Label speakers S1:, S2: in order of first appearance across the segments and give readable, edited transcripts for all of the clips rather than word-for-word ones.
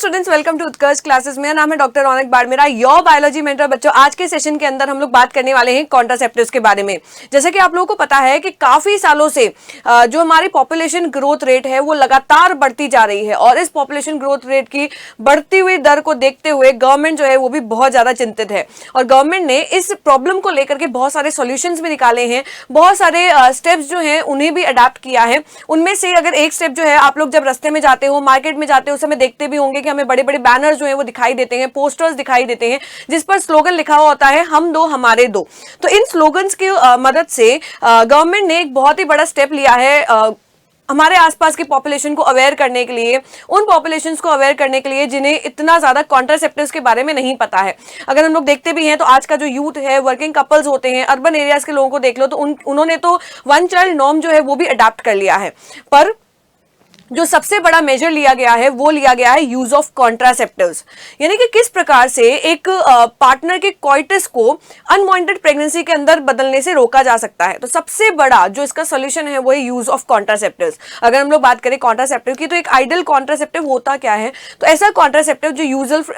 S1: Students, welcome to Utkarsh classes. मेरा नाम है doctor Raunak Barmera, your biology mentor. बच्चों, आज के सेशन के अंदर हम लोग बात करने वाले हैं कॉन्ट्रासेप्टिव्स के बारे में। जैसे कि आप लोगों को पता है कि काफी सालों से जो हमारी पॉपुलेशन ग्रोथ रेट है वो लगातार बढ़ती जा रही है, और इस पॉपुलेशन ग्रोथ रेट की बढ़ती हुई दर को देखते हुए गवर्नमेंट जो है वो भी बहुत ज्यादा चिंतित है, और गवर्नमेंट ने इस प्रॉब्लम को लेकर के बहुत सारे सॉल्यूशंस भी निकाले हैं, बहुत सारे स्टेप्स जो हैं उन्हें भी अडॉप्ट किया है। उनमें से अगर एक स्टेप जो है, आप लोग जब रास्ते में जाते हो, मार्केट में जाते हो, उस समय देखते भी होंगे कि हमें बड़े बड़े बैनर जो है वो दिखाई देते हैं, पोस्टर्स दिखाई देते हैं, जिस पर स्लोगन लिखा हुआ होता है, हम दो हमारे दो। तो इन स्लोगन्स की मदद से गवर्नमेंट ने एक बहुत ही बड़ा स्टेप लिया है हमारे आसपास की पॉपुलेशन को अवेयर करने के लिए, उन पॉपुलेशंस को अवेयर करने के लिए जिन्हें इतना ज्यादा कॉन्ट्रासेप्टिव्स के बारे में नहीं पता है। अगर हम लोग देखते भी हैं तो आज का जो यूथ है, वर्किंग कपल्स होते हैं, अर्बन एरियाज के लोगों को देख लो तो उन्होंने तो वन चाइल्ड नॉर्म जो है वो भी अडॉप्ट कर लिया है। पर जो सबसे बड़ा मेजर लिया गया है वो लिया गया है यूज ऑफ कॉन्ट्रासेप्टिव्स, यानी कि किस प्रकार से एक पार्टनर के कोइटस को अनवांटेड प्रेगनेंसी के अंदर बदलने से रोका जा सकता है। तो सबसे बड़ा जो इसका सॉल्यूशन है वो है यूज ऑफ कॉन्ट्रासेप्टिव्स। अगर हम लोग बात करें कॉन्ट्रासेप्टिव की, तो एक आइडियल कॉन्ट्रासेप्टिव होता क्या है? तो ऐसा कॉन्ट्रासेप्टिव जो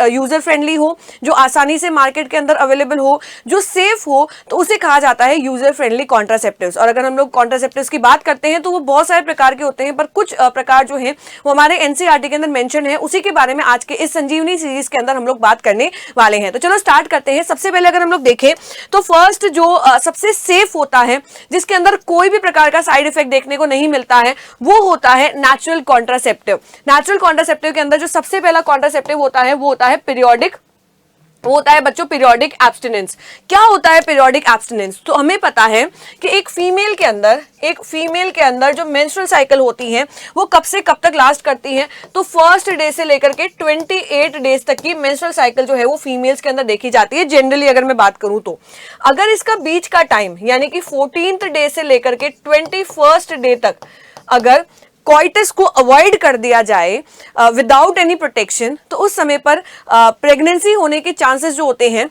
S1: यूजर फ्रेंडली हो, जो आसानी से मार्केट के अंदर अवेलेबल हो, जो सेफ हो, तो उसे कहा जाता है यूजर फ्रेंडली कॉन्ट्रासेप्टिव्स। और अगर हम लोग कॉन्ट्रासेप्टिव्स की बात करते हैं तो वो बहुत सारे प्रकार के होते हैं, पर कुछ प्रकार जो है वो हमारे एनसीईआरटी के अंदर मेंशन है, उसी के बारे में आज के इस संजीवनी सीरीज के अंदर हम लोग बात करने वाले हैं। तो चलो स्टार्ट करते हैं। सबसे पहले अगर हम लोग देखें तो फर्स्ट जो सबसे सेफ होता है, जिसके अंदर कोई भी प्रकार का साइड इफेक्ट देखने को नहीं मिलता है, वो होता है नेचुरल कॉन्ट्रासेप्टिव। नेचुरल कॉन्ट्रासेप्टिव के अंदर जो सबसे पहला कॉन्ट्रासेप्टिव होता है वो होता है पीरियोडिक, वो होता है बच्चों पीरियोडिक एब्स्टिनेंस। क्या होता है पीरियोडिक एब्स्टिनेंस? तो हमें पता है कि एक फीमेल के अंदर जो मेंस्ट्रुअल साइकिल होती है वो कब से कब तक लास्ट करती है? तो फर्स्ट डे से लेकर के 28 डेज तक की मेंस्ट्रुअल साइकिल जो है वो फीमेल्स के अंदर देखी जाती है जनरली। अगर मैं बात करूं तो अगर इसका बीच का टाइम यानी कि 14th डे से लेकर के 21st डे तक अगर कॉइटस को अवॉइड कर दिया जाए विदाउट एनी प्रोटेक्शन, तो उस समय पर प्रेगनेंसी होने के चांसेस जो होते हैं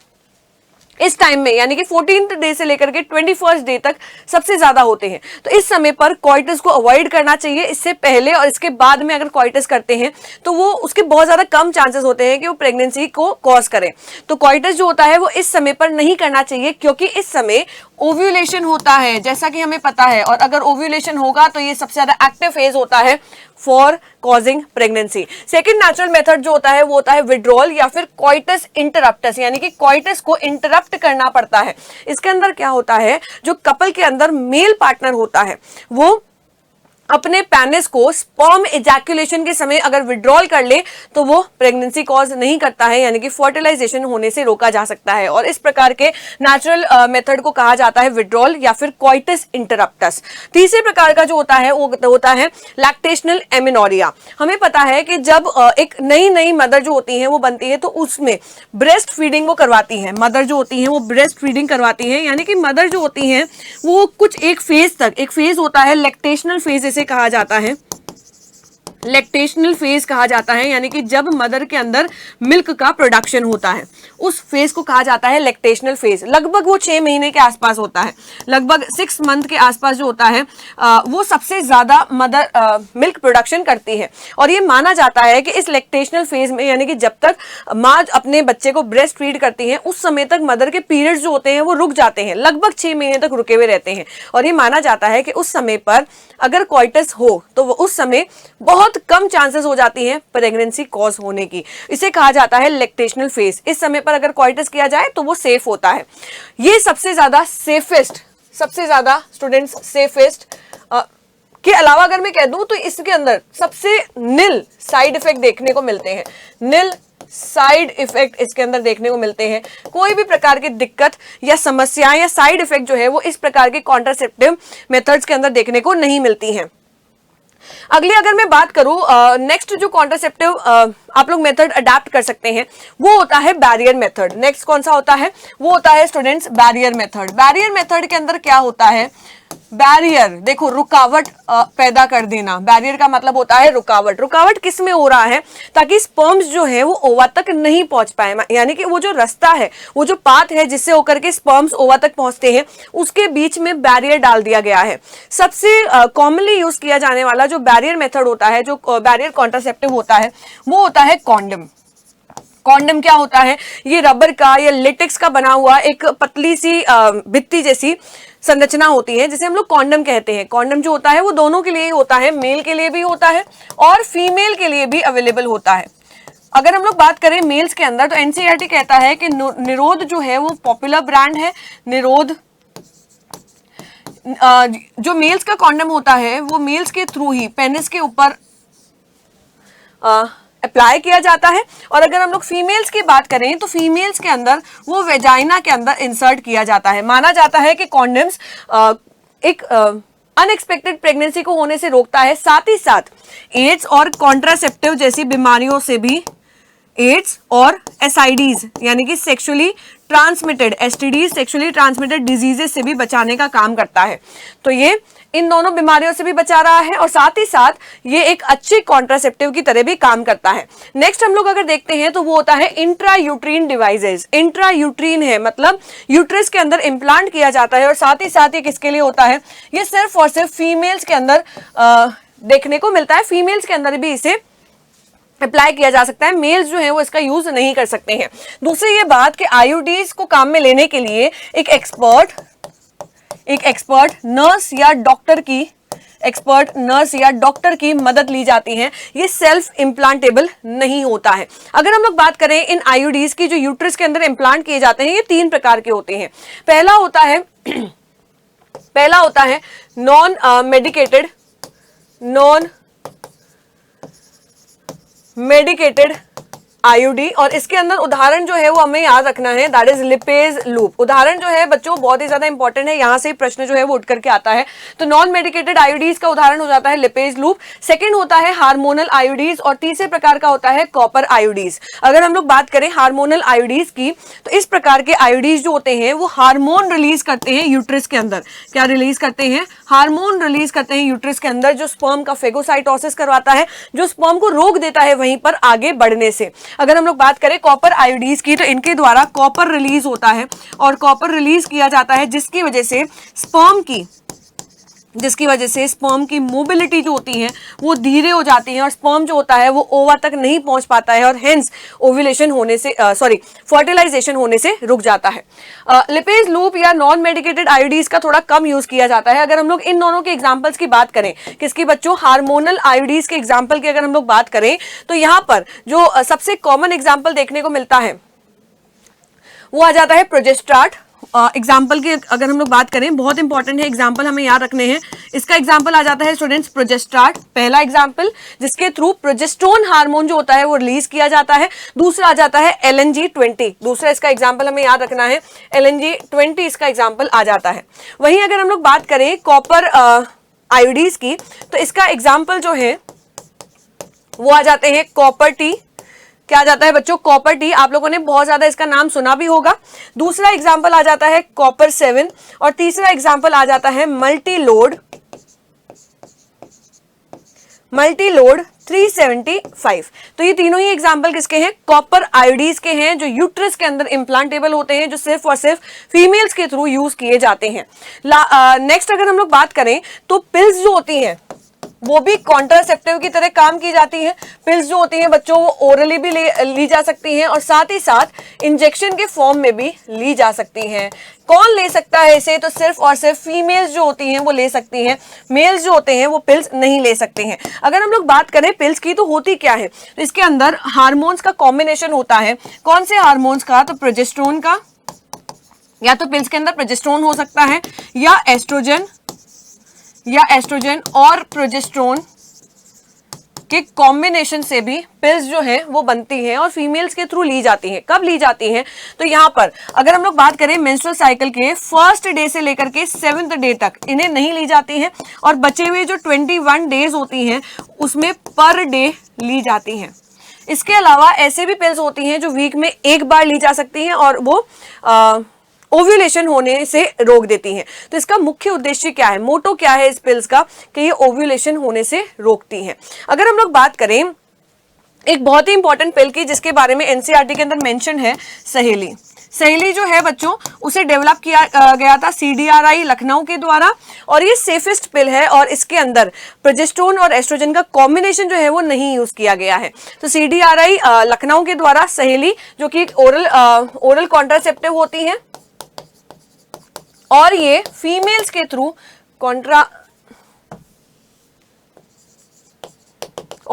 S1: इस टाइम में, यानी कि 14th डे से लेकर के 21st डे तक सबसे ज्यादा होते हैं। तो इस समय पर कॉइटस को अवॉइड करना चाहिए। इससे पहले और इसके बाद में अगर कॉइटस करते हैं तो वो उसके बहुत ज्यादा कम चांसेस होते हैं कि वो प्रेगनेंसी को कॉज करे। तो कॉइटस जो होता है वो इस समय पर नहीं करना चाहिए, क्योंकि इस समय ओव्यूलेशन होता है, जैसा कि हमें पता है। और अगर ओव्यूलेशन होगा तो ये सबसे ज्यादा एक्टिव फेज होता है for causing pregnancy. Second natural method जो होता है वो होता है विड्रॉल या फिर कॉइटस इंटरप्टस, यानी कि कॉइटस को इंटरप्ट करना पड़ता है। इसके अंदर क्या होता है, जो कपल के अंदर मेल पार्टनर होता है वो अपने पेनिस को स्पर्म इजैकुलेशन के समय अगर विड्रॉल कर ले तो वो प्रेगनेंसी कॉज नहीं करता है, यानी कि फर्टिलाइजेशन होने से रोका जा सकता है। और इस प्रकार के नेचुरल मेथड को कहा जाता है विड्रॉल या फिर कॉइटस इंटरप्टस। तीसरे प्रकार का जो होता है वो होता है लैक्टेशनल एमेनोरिया। हमें पता है कि जब एक नई मदर जो होती है वो बनती है तो उसमें ब्रेस्ट फीडिंग वो करवाती है। मदर जो होती है वो ब्रेस्ट फीडिंग करवाती है, यानी कि मदर जो होती है वो कुछ एक फेज होता है लैक्टेशनल फेज इसे कहा जाता है, लैक्टेशनल फेज कहा जाता है, यानी कि जब मदर के अंदर मिल्क का प्रोडक्शन होता है उस फेज को कहा जाता है लैक्टेशनल फेज। लगभग वो 6 महीने के आसपास होता है, लगभग 6 मंथ के आसपास जो होता है वो सबसे ज्यादा मदर मिल्क प्रोडक्शन करती है। और ये माना जाता है कि इस लैक्टेशनल फेज में, यानी कि जब तक माँ अपने बच्चे को ब्रेस्ट फीड करती है उस समय तक मदर के पीरियड्स जो होते हैं वो रुक जाते हैं, लगभग 6 महीने तक रुके हुए रहते हैं। और ये माना जाता है कि उस समय पर अगर कॉइटस हो तो उस समय बहुत कम चांसेस हो जाती हैं प्रेगनेंसी कॉज होने की। इसे कहा जाता है लैक्टेशनल फेज। इस समय पर अगर कॉइटस किया जाए तो वो सेफ होता है। ये सबसे ज्यादा स्टूडेंट्स सेफेस्ट के अलावा अगर मैं कह दूं तो इसके अंदर सबसे नील साइड इफेक्ट देखने को मिलते हैं। नील साइड इफेक्ट इसके अंदर देखने को मिलते हैं। कोई भी प्रकार की दिक्कत या समस्याएं या साइड इफेक्ट जो है वो इस प्रकार के कॉन्ट्रासेप्टिव मेथड्स के अंदर देखने को नहीं मिलती हैं। अगली अगर मैं बात करूं नेक्स्ट जो कॉन्ट्रासेप्टिव आप लोग मेथड अडॉप्ट कर सकते हैं वो होता है बैरियर मेथड। नेक्स्ट कौन सा होता है? वो होता है students barrier method. Barrier method के अंदर क्या होता है? बैरियर, देखो रुकावट पैदा कर देना, बैरियर का मतलब होता है रुकावट। रुकावट किस में हो रहा है, ताकि स्पर्म्स जो है वो ओवा तक नहीं पहुंच पाए, यानी कि वो जो रास्ता है, वो जो पाथ है जिससे होकर के स्पर्म्स ओवा तक पहुंचते हैं, उसके बीच में बैरियर डाल दिया गया है। सबसे कॉमनली यूज किया जाने वाला जो बैरियर मेथड होता है, जो बैरियर कॉन्ट्रासेप्टिव होता है, वो होता है कॉन्डम। कॉन्डम क्या होता है, ये रबर का या लेटेक्स का बना हुआ एक पतली सी भित्ती जैसी संरचना होती है, जिसे हम लोग कॉन्डम कहते हैं। कॉन्डम जो होता है वो दोनों के लिए ही होता है, मेल के लिए भी होता है और फीमेल के लिए भी अवेलेबल होता है। अगर हम लोग बात करें मेल्स के अंदर, तो एनसीईआरटी कहता है कि निरोध जो है वो पॉपुलर ब्रांड है। निरोध जो मेल्स का कॉन्डम होता है वो मेल्स के थ्रू ही पेनिस के ऊपर अप्लाई किया जाता है, और अगर हम लोग फीमेल्स की बात करें तो फीमेल्स के अंदर वो वेजाइना के अंदर इंसर्ट किया जाता है। माना जाता है कि कॉन्डम्स एक अनएक्सपेक्टेड प्रेगनेंसी को होने से रोकता है, साथ ही साथ एड्स और कॉन्ट्रासेप्टिव जैसी बीमारियों से भी, एड्स और एसआईडीज यानी कि sexually transmitted STD, sexually transmitted diseases से भी बचाने का काम करता है। तो ये इन दोनों बीमारियों से भी बचा रहा है, और साथ ही साथ ये एक अच्छी कॉन्ट्रासेप्टिव की तरह भी काम करता है। नेक्स्ट हम लोग अगर देखते हैं तो वो होता है intra uterine devices. Intra uterine है मतलब यूट्रस के अंदर इम्प्लांट किया जाता है, और साथ ही साथ ये किसके लिए होता है, ये सिर्फ और सिर्फ फीमेल्स के अंदर देखने को मिलता है। फीमेल्स के अंदर भी इसे अप्लाई किया जा सकता है, मेल्स जो है वो इसका यूज नहीं कर सकते हैं। दूसरी ये बात कि आईयूडीज को काम में लेने के लिए एक एक्सपर्ट नर्स या डॉक्टर की मदद ली जाती है। ये सेल्फ इम्प्लांटेबल नहीं होता है। अगर हम लोग बात करें इन आईयूडीज की जो यूट्रस के अंदर इम्प्लांट किए जाते हैं, ये 3 प्रकार के होते हैं। पहला होता है नॉन मेडिकेटेड आईयूडी, और इसके अंदर उदाहरण जो है वो हमें याद रखना है, दैट इज लिपेज लूप। उदाहरण जो है बच्चों बहुत ही ज्यादा इंपॉर्टेंट है, यहां से प्रश्न जो है वो उठ करके आता है। तो नॉन मेडिकेटेड आईयूडीज का उदाहरण हो जाता है लिपेज लूप, सेकंड होता है हार्मोनल आईयूडीज, और तीसरे प्रकार का होता है कॉपर आईयूडीज। अगर हम लोग बात करें हार्मोनल आईयूडीज की, तो इस प्रकार के आईयूडीज जो होते हैं वो हार्मोन रिलीज करते हैं यूट्रस के अंदर। क्या रिलीज करते हैं, हार्मोन रिलीज करते हैं यूट्रस के अंदर, जो स्पर्म का फेगोसाइटोसिस करवाता है, जो स्पर्म को रोक देता है वहीं पर आगे बढ़ने से। अगर हम लोग बात करें कॉपर आयोडीज की, तो इनके द्वारा कॉपर रिलीज होता है, और कॉपर रिलीज किया जाता है जिसकी वजह से स्पर्म की मोबिलिटी जो होती है वो धीरे हो जाती है, और स्पर्म जो होता है वो ओवा तक नहीं पहुंच पाता है, और हेंस ओव्यूलेशन होने से फर्टिलाइजेशन होने से रुक जाता है। लिपेज लूप या नॉन मेडिकेटेड आयोडीज का थोड़ा कम यूज किया जाता है। अगर हम लोग इन दोनों के एग्जांपल्स की बात करें, किसकी बच्चों, हार्मोनल आयोडीज के एग्जांपल की अगर हम लोग बात करें, तो यहां पर जो सबसे कॉमन एग्जांपल देखने को मिलता है वो आ जाता है प्रोजेस्ट्राट। एग्जाम्पल की अगर हम लोग बात करें, बहुत इंपॉर्टेंट है, एग्जाम्पल हमें याद रखने हैं। इसका एग्जाम्पल आ जाता है स्टूडेंट्स प्रोजेस्ट्राट, पहला एग्जाम्पल, जिसके थ्रू प्रोजेस्टेरोन हार्मोन जो होता है वो रिलीज किया जाता है। दूसरा आ जाता है LNG-20, दूसरा इसका एग्जाम्पल हमें याद रखना है, LNG-20 इसका एग्जाम्पल आ जाता है। वहीं अगर हम लोग बात करें कॉपर आयोडीज की, तो इसका एग्जाम्पल जो है वो आ जाते हैं कॉपर टी। क्या आ जाता है बच्चों, कॉपर टी, आप लोगों ने बहुत ज्यादा इसका नाम सुना भी होगा। दूसरा एग्जाम्पल आ जाता है कॉपर 7, और तीसरा एग्जाम्पल आ जाता है मल्टीलोड 375। तो ये तीनों ही एग्जाम्पल किसके हैं, कॉपर आयोडीज के हैं, जो यूट्रस के अंदर इम्प्लांटेबल होते हैं, जो सिर्फ और सिर्फ फीमेल्स के थ्रू यूज किए जाते हैं। नेक्स्ट अगर हम लोग बात करें तो पिल्स जो होती हैं वो भी कॉन्ट्रासेप्टिव की तरह काम की जाती है। पिल्स जो होती हैं बच्चों वो ओरली भी ली जा सकती हैं, और साथ ही साथ इंजेक्शन के फॉर्म में भी ली जा सकती हैं। कौन ले सकता है इसे, तो सिर्फ और सिर्फ फीमेल्स जो होती हैं वो ले सकती हैं, मेल्स जो होते हैं वो पिल्स नहीं ले सकते हैं। अगर हम लोग बात करें पिल्स की, तो होती क्या है, तो इसके अंदर हार्मोन्स का कॉम्बिनेशन होता है। कौन से हार्मोन्स का, तो प्रोजेस्टेरोन का, या तो पिल्स के अंदर प्रोजेस्टेरोन हो सकता है, या एस्ट्रोजन और प्रोजेस्टेरोन के कॉम्बिनेशन से भी पिल्स जो है वो बनती हैं, और फीमेल्स के थ्रू ली जाती हैं। कब ली जाती हैं, तो यहाँ पर अगर हम लोग बात करें मेंस्ट्रुअल साइकिल के फर्स्ट डे से लेकर के 7th डे तक इन्हें नहीं ली जाती हैं, और बचे हुए जो 21 डेज होती हैं उसमें पर डे ली जाती हैं। इसके अलावा ऐसे भी पिल्स होती हैं जो वीक में एक बार ली जा सकती हैं, और वो ओव्यूलेशन होने से रोक देती हैं। तो इसका मुख्य उद्देश्य क्या है, मोटो क्या है इस पिल्स का, कि ये ओव्यूलेशन होने से रोकती हैं। अगर हम लोग बात करें एक बहुत ही इंपॉर्टेंट पिल की जिसके बारे में एनसीईआरटी के अंदर मेंशन है, सहेली। सहेली जो है बच्चों उसे डेवलप किया गया था सीडीआरआई लखनऊ के द्वारा, और ये सेफेस्ट पिल है और इसके अंदर प्रोजेस्टेरोन और एस्ट्रोजन का कॉम्बिनेशन जो है वो नहीं यूज किया गया है। तो सीडीआरआई लखनऊ के द्वारा सहेली जो कि एक ओरल कॉन्ट्रासेप्टिव होती है और ये फीमेल्स के थ्रू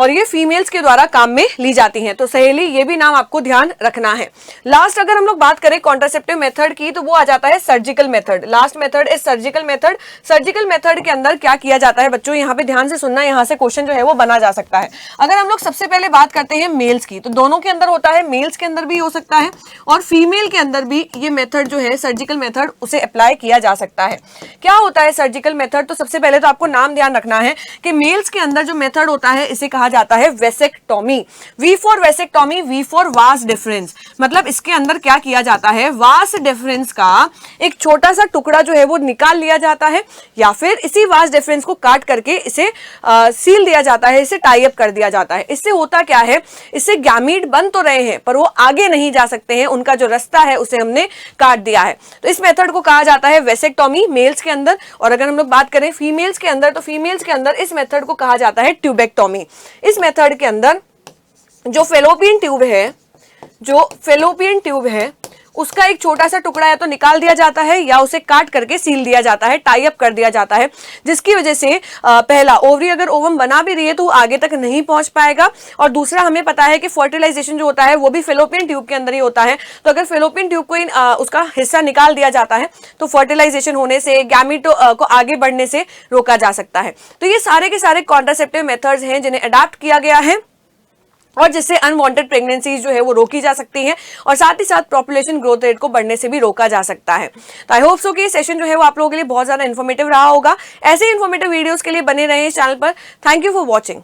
S1: ये फीमेल्स के द्वारा काम में ली जाती हैं। तो सहेली ये भी नाम आपको ध्यान रखना है। लास्ट अगर हम लोग बात करें कॉन्ट्रासेप्टिव मेथड की तो वो आ जाता है surgical method. Last method is surgical method. Surgical method के अंदर क्या किया जाता है बच्चों, यहाँ पे ध्यान से सुनना, यहाँ से क्वेश्चन जो है वो बना जा सकता है। अगर हम लोग सबसे पहले बात करते हैं मेल्स की, तो दोनों के अंदर होता है, मेल्स के अंदर भी हो सकता है और फीमेल के अंदर भी ये मेथड जो है सर्जिकल मेथड उसे अप्लाई किया जा सकता है। क्या होता है सर्जिकल मेथड, तो सबसे पहले तो आपको नाम ध्यान रखना है कि मेल्स के अंदर जो मेथड होता है इसे कहा जाता है vasectomy. V for vasectomy, V for vas deferens. मतलब इसके अंदर क्या किया जाता है, वास डिफरेंस का एक छोटा सा टुकड़ा जो है वो निकाल लिया जाता है या फिर इसी वास डिफरेंस को काट करके इसे सील दिया जाता है, इसे टाई अप कर दिया जाता है। इससे होता क्या है, इससे गैमीट बन तो रहे हैं पर वो आगे नहीं जा सकते हैं, उनका जो रास्ता है उसे हमने काट दिया है। तो इस मेथड को कहा जाता है वेसेक्टोमी मेल्स के अंदर। और अगर हम लोग बात करें फीमेल्स के अंदर, तो फीमेल्स के अंदर इस मेथड को कहा जाता है ट्यूबेक्टोमी। इस मेथड के अंदर जो फेलोपियन ट्यूब है उसका एक छोटा सा टुकड़ा या तो निकाल दिया जाता है या उसे काट करके सील दिया जाता है, टाई अप कर दिया जाता है, जिसकी वजह से पहला ओवरी अगर ओवम बना भी रही है तो आगे तक नहीं पहुंच पाएगा। और दूसरा हमें पता है कि फर्टिलाइजेशन जो होता है वो भी फेलोपियन ट्यूब के अंदर ही होता है। तो अगर फेलोपियन ट्यूब को उसका हिस्सा निकाल दिया जाता है तो फर्टिलाइजेशन होने से, गैमीट को आगे बढ़ने से रोका जा सकता है। तो ये सारे के सारे कॉन्ट्रासेप्टिव मेथड्स हैं जिन्हें अडॉप्ट किया गया है और जिससे अनवांटेड प्रेगनेंसीज जो है वो रोकी जा सकती हैं और साथ ही साथ पॉपुलेशन ग्रोथ रेट को बढ़ने से भी रोका जा सकता है। तो आई होप सो कि ये सेशन जो है वो आप लोगों के लिए बहुत ज्यादा इन्फॉर्मेटिव रहा होगा। ऐसे इन्फॉर्मेटिव वीडियोस के लिए बने रहे इस चैनल पर। Thank you for watching.